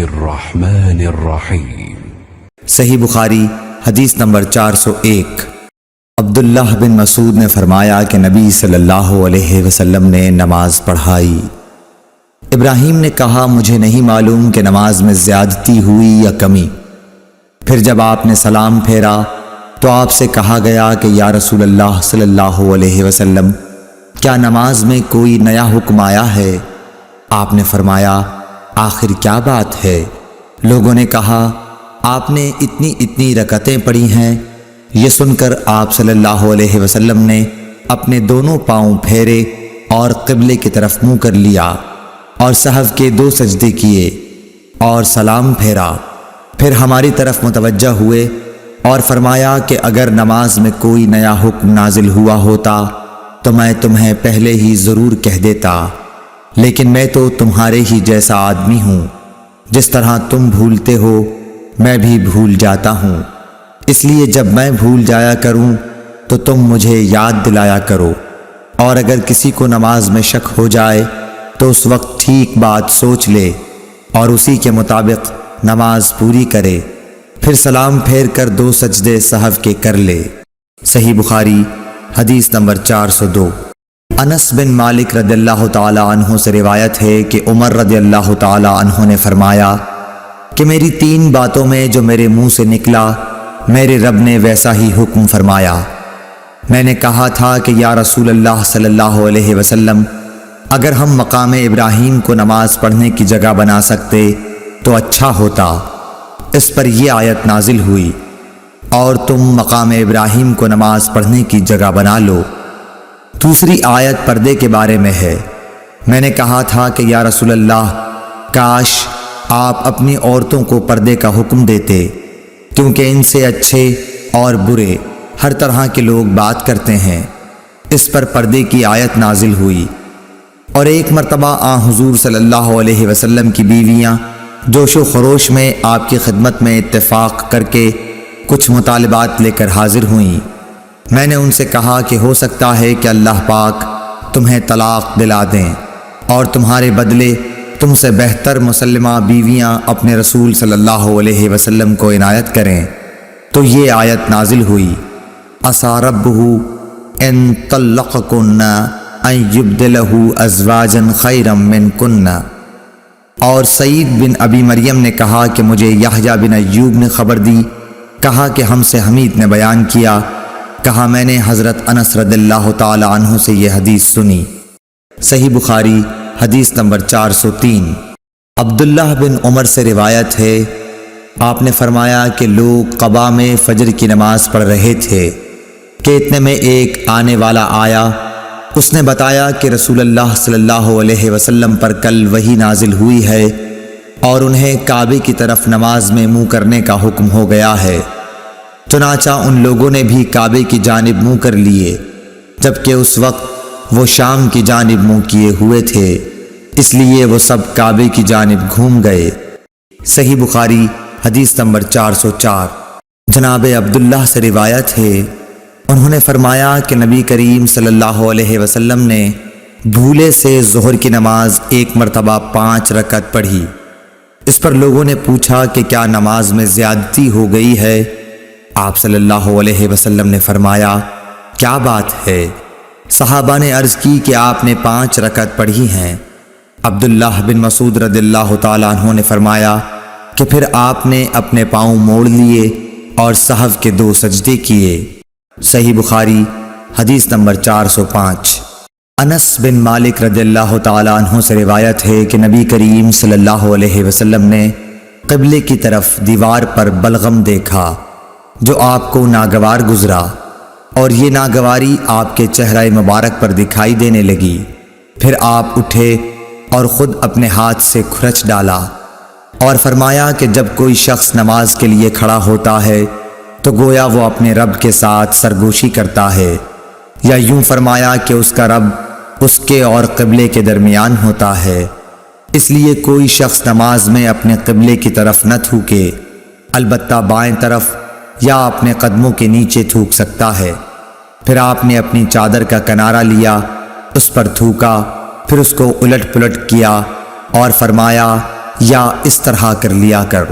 الرحمن الرحیم۔ صحیح بخاری حدیث نمبر 401۔ عبداللہ بن مسعود نے فرمایا کہ نبی صلی اللہ علیہ وسلم نے نماز پڑھائی۔ ابراہیم نے کہا مجھے نہیں معلوم کہ نماز میں زیادتی ہوئی یا کمی۔ پھر جب آپ نے سلام پھیرا تو آپ سے کہا گیا کہ یا رسول اللہ صلی اللہ علیہ وسلم کیا نماز میں کوئی نیا حکم آیا ہے؟ آپ نے فرمایا آخر کیا بات ہے؟ لوگوں نے کہا آپ نے اتنی رکعتیں پڑھی ہیں۔ یہ سن کر آپ صلی اللہ علیہ وسلم نے اپنے دونوں پاؤں پھیرے اور قبلے کی طرف منہ کر لیا اور سہو کے 2 سجدے کیے اور سلام پھیرا۔ پھر ہماری طرف متوجہ ہوئے اور فرمایا کہ اگر نماز میں کوئی نیا حکم نازل ہوا ہوتا تو میں تمہیں پہلے ہی ضرور کہہ دیتا، لیکن میں تو تمہارے ہی جیسا آدمی ہوں، جس طرح تم بھولتے ہو میں بھی بھول جاتا ہوں، اس لیے جب میں بھول جایا کروں تو تم مجھے یاد دلایا کرو، اور اگر کسی کو نماز میں شک ہو جائے تو اس وقت ٹھیک بات سوچ لے اور اسی کے مطابق نماز پوری کرے، پھر سلام پھیر کر 2 سجدے سہو کے کر لے۔ صحیح بخاری حدیث نمبر 402۔ انس بن مالک رضی اللہ تعالی عنہ سے روایت ہے کہ عمر رضی اللہ تعالی عنہ نے فرمایا کہ میری 3 باتوں میں جو میرے منہ سے نکلا میرے رب نے ویسا ہی حکم فرمایا۔ میں نے کہا تھا کہ یا رسول اللہ صلی اللہ علیہ وسلم اگر ہم مقام ابراہیم کو نماز پڑھنے کی جگہ بنا سکتے تو اچھا ہوتا۔ اس پر یہ آیت نازل ہوئی اور تم مقام ابراہیم کو نماز پڑھنے کی جگہ بنا لو۔ دوسری آیت پردے کے بارے میں ہے۔ میں نے کہا تھا کہ یا رسول اللہ کاش آپ اپنی عورتوں کو پردے کا حکم دیتے، کیونکہ ان سے اچھے اور برے ہر طرح کے لوگ بات کرتے ہیں۔ اس پر پردے کی آیت نازل ہوئی۔ اور ایک مرتبہ حضور صلی اللہ علیہ وسلم کی بیویاں جوش و خروش میں آپ کی خدمت میں اتفاق کر کے کچھ مطالبات لے کر حاضر ہوئیں۔ میں نے ان سے کہا کہ ہو سکتا ہے کہ اللہ پاک تمہیں طلاق دلا دیں اور تمہارے بدلے تم سے بہتر مسلمہ بیویاں اپنے رسول صلی اللہ علیہ وسلم کو عنایت کریں، تو یہ آیت نازل ہوئی عسیٰ ربہ ان طلقکن ان یبدلہ ازواجا خیرا منکن۔ اور سعید بن ابی مریم نے کہا کہ مجھے یحییٰ بن ایوب نے خبر دی، کہا کہ ہم سے حمید نے بیان کیا، کہا میں نے حضرت انس رضی اللہ تعالی عنہ سے یہ حدیث سنی۔ صحیح بخاری حدیث نمبر 403۔ عبداللہ بن عمر سے روایت ہے آپ نے فرمایا کہ لوگ قباء میں فجر کی نماز پڑھ رہے تھے کہ اتنے میں ایک آنے والا آیا، اس نے بتایا کہ رسول اللہ صلی اللہ علیہ وسلم پر کل وحی نازل ہوئی ہے اور انہیں کعبے کی طرف نماز میں منہ کرنے کا حکم ہو گیا ہے۔ چنانچہ ان لوگوں نے بھی کعبے کی جانب منہ کر لیے، جبکہ اس وقت وہ شام کی جانب منہ کیے ہوئے تھے، اس لیے وہ سب کعبے کی جانب گھوم گئے۔ صحیح بخاری حدیث نمبر 404۔ جناب عبداللہ سے روایت ہے انہوں نے فرمایا کہ نبی کریم صلی اللہ علیہ وسلم نے بھولے سے ظہر کی نماز ایک مرتبہ 5 رکعت پڑھی۔ اس پر لوگوں نے پوچھا کہ کیا نماز میں زیادتی ہو گئی ہے؟ آپ صلی اللہ علیہ وسلم نے فرمایا کیا بات ہے؟ صحابہ نے عرض کی کہ آپ نے 5 رکعت پڑھی ہیں۔ عبداللہ بن مسعود رضی اللہ تعالیٰ عنہ نے فرمایا کہ پھر آپ نے اپنے پاؤں موڑ لیے اور سہو کے 2 سجدے کیے۔ صحیح بخاری حدیث نمبر 405۔ انس بن مالک رضی اللہ تعالیٰ عنہ سے روایت ہے کہ نبی کریم صلی اللہ علیہ وسلم نے قبلے کی طرف دیوار پر بلغم دیکھا جو آپ کو ناگوار گزرا، اور یہ ناگواری آپ کے چہرہ مبارک پر دکھائی دینے لگی۔ پھر آپ اٹھے اور خود اپنے ہاتھ سے کھرچ ڈالا اور فرمایا کہ جب کوئی شخص نماز کے لیے کھڑا ہوتا ہے تو گویا وہ اپنے رب کے ساتھ سرگوشی کرتا ہے، یا یوں فرمایا کہ اس کا رب اس کے اور قبلے کے درمیان ہوتا ہے، اس لیے کوئی شخص نماز میں اپنے قبلے کی طرف نہ تھوکے، البتہ بائیں طرف یا اپنے قدموں کے نیچے تھوک سکتا ہے۔ پھر آپ نے اپنی چادر کا کنارہ لیا، اس پر تھوکا، پھر اس کو الٹ پلٹ کیا اور فرمایا یا اس طرح کر لیا کر۔